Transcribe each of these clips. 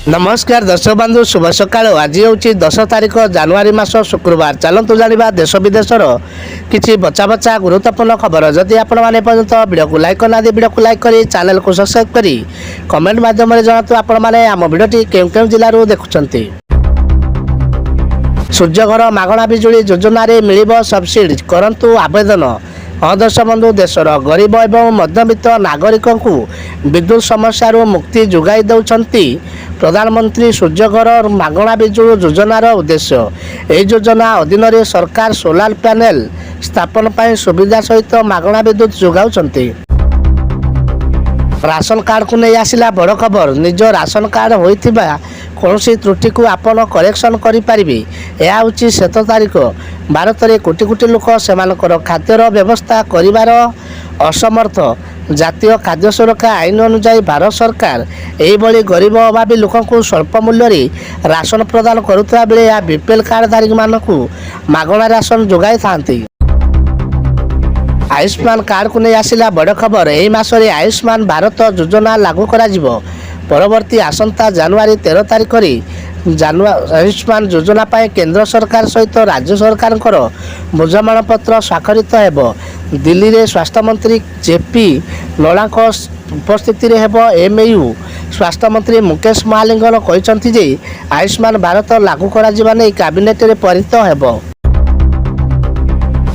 नमस्कार दर्शक बंधु शुभ सका आज हूँ 10 तारिख जनवरी मास शुक्रवार। चलतु जाना देश विदेशर किसी बचा बचा गुरुत्वपूर्ण खबर। जदि आपण मैंने पर्यंत वीडियो को लाइक करना वीडियो को लाइक करी चैनल को सब्सक्राइब करी कमेंट माध्यम जनातु आपण मैंने आम भिडियोटी केउं केउं जिल्लारू देखुछंती। सूर्यघर मागणा बिजुली योजन मिलिब सब्सिडी करंतु आवेदन। दर्शक बंधु देशर गरीब एवं मध्यवित्त नागरिक विद्युत समस्या मुक्ति जोगाई देउछंती प्रधानमंत्री सूर्यघर मागणा बिजुली योजनार उद्देश्य। यह योजना अधीन सरकार सोलार पैनल स्थापन पर सुविधा सहित मागणा विद्युत जोगाउछंती। राशन कार्ड को नहीं आसिला बड़ खबर। निज राशन कार्ड होइथिबा कौनसी त्रुटि को आपण करेक्शन करें। यह हूँ 7 तारिख। भारत में कोटी कोटी लोक सेमानकर खाद्यर व्यवस्था करिवार असमर्थ। जातीय खाद्य सुरक्षा आईन अनुसार भारत सरकार यही गरीब अभावी लोक स्वल्प मूल्य राशन प्रदान करुवा बेले यह बीपीएल कार्डधारी मानक मागणा राशन जोगाई थांती। आयुष्मान कार्ड को नहीं आसिला बड़ खबर। यही मासरे आयुष्मान भारत योजना लागू करा जिवो। परवर्ती आसंता जनवरी 13 तारिख आयुष्मान योजना पाए केंद्र सरकार सहित राज्य सरकार बुझामण पत्र स्वाक्षरित हेबो। दिल्ली रे स्वास्थ्य मंत्री जेपी नड्डा उपस्थिति रे हेबो। एमयू स्वास्थ्य मंत्री मुकेश महालिंगन कहते जे आयुष्मान भारत लागू करा जिबा नै कैबिनेट रे परित हेबो।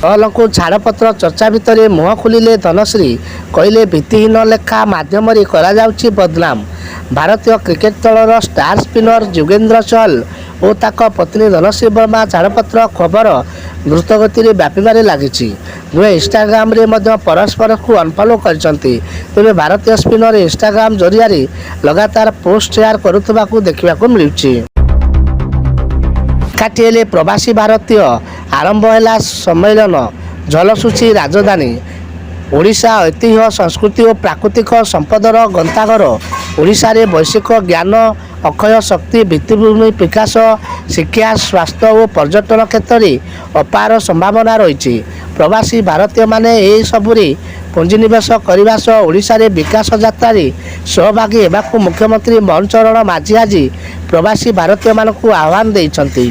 को छाड़पत्र चर्चा भितर मुह खोलिले धनश्री कहले भित्तिहीन लेखा माध्यम करा जाउछि बदनाम। भारतीय क्रिकेट दलर स्टार स्पिनर युगेंद्र चहल और ताक पत्नी धनश्री वर्मा छाड़पत्र खबर द्रुतगति व्यापार लगी। दुहे इंस्टाग्राम रे मध्य परस्पर को अनफॉलो करछंती। तेबे भारतीय स्पिनर इंस्टाग्राम जरिया लगातार पोस्ट शेयर करुवा देखा मिलुछि। काटिएले प्रवासी भारतीय आरंभ है सम्मेलन झलसुची राजधानी। ओडिशा ऐतिह्य संस्कृति और प्राकृतिक संपदर गंताघर। ओडिशा रे वैश्विक ज्ञान अक्षय शक्ति भित्तिभूमि विकास शिक्षा स्वास्थ्य और पर्यटन क्षेत्र में अपार संभावना रही। प्रवासी भारतीय माने यही सबुरी पुंजीनिवेश करने सह ओडिशा रे विकास यात्रा सहभागी होगा मुख्यमंत्री मोहन चरण माझी आज प्रवासी भारतीय मानक आह्वान देइछंती।